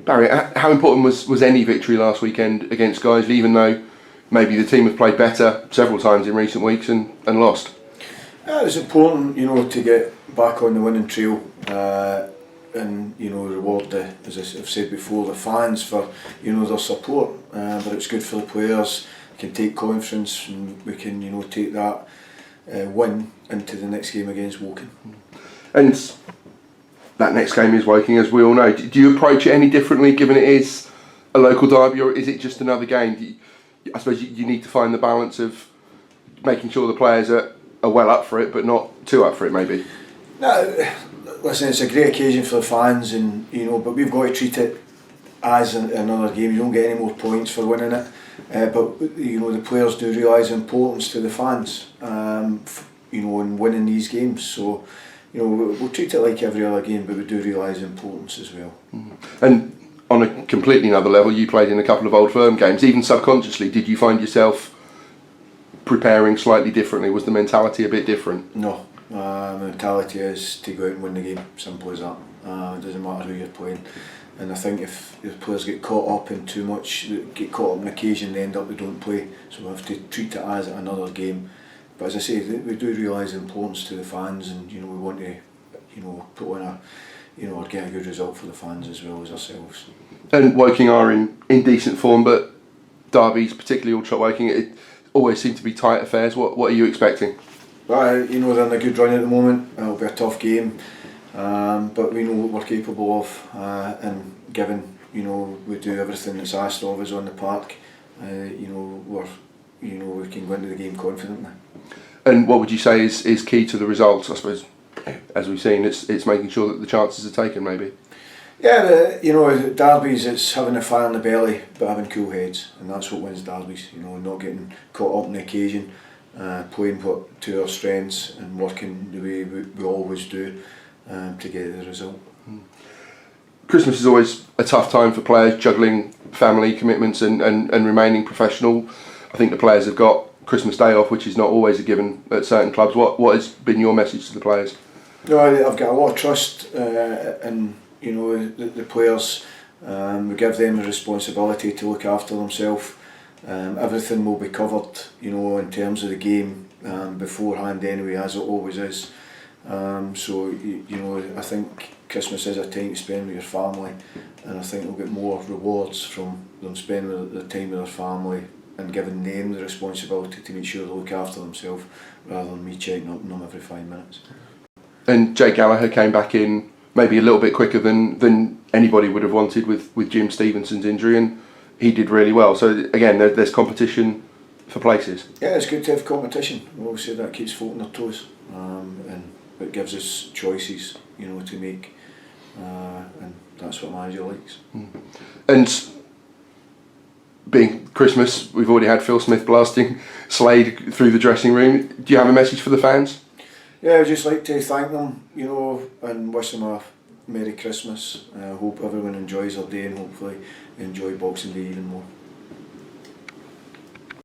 Barry, how important was any victory last weekend against Guiseley, even though maybe the team have played better several times in recent weeks and lost? It was important, to get back on the winning trail and reward as I've said before, the fans for their support. But it's good for the players. Can take confidence, and we can take that win into the next game against Woking. And that next game is Woking, as we all know. Do you approach it any differently, given it is a local derby, or is it just another game? I suppose you need to find the balance of making sure the players are well up for it, but not too up for it, maybe. No, listen, it's a great occasion for the fans, and but we've got to treat it as another game. You don't get any more points for winning it, but the players do realise the importance to the fans, in winning these games. So, we'll treat it like every other game, but we do realise the importance as well. And on a completely another level, you played in a couple of Old Firm games. Even subconsciously, did you find yourself preparing slightly differently? Was the mentality a bit different? No, the mentality is to go out and win the game. Simple as that. It doesn't matter who you're playing. And I think if the players get caught up in too much, get caught up in occasion, they end up they don't play. So we have to treat it as another game. But as I say, we do realise the importance to the fans, and we want to, put on or get a good result for the fans as well as ourselves. And Woking are in decent form, but derbies, particularly Old Trafford Woking, it always seem to be tight affairs. What are you expecting? Well, they're in a good run at the moment. It'll be a tough game, but we know what we're capable of, and given we do everything that's asked of us on the park, we can go into the game confidently. And what would you say is key to the results? I suppose, as we've seen, it's making sure that the chances are taken, maybe. Yeah, derbies, it's having a fire in the belly but having cool heads, and that's what wins derbies. Not getting caught up in the occasion, playing to our strengths and working the way we always do to get the result. Christmas is always a tough time for players, juggling family commitments and remaining professional. I think the players have got Christmas Day off, which is not always a given at certain clubs. What has been your message to the players? No, I've got a lot of trust in the players. We give them the responsibility to look after themselves. Everything will be covered, in terms of the game beforehand anyway, as it always is. So I think Christmas is a time to spend with your family, and I think they'll get more rewards from them spending the time with their family and giving them the responsibility to make sure they look after themselves, rather than me checking up on them every 5 minutes. And Jake Gallagher came back in maybe a little bit quicker than anybody would have wanted with Jim Stevenson's injury, and he did really well. So again, there's competition for places. Yeah, it's good to have competition. Obviously that keeps floating our toes, and it gives us choices, to make, and that's what manager likes. And being Christmas, we've already had Phil Smith blasting Slade through the dressing room. Do you have a message for the fans? Yeah, I'd just like to thank them, and wish them a Merry Christmas. I hope everyone enjoys their day, and hopefully enjoy Boxing Day even more.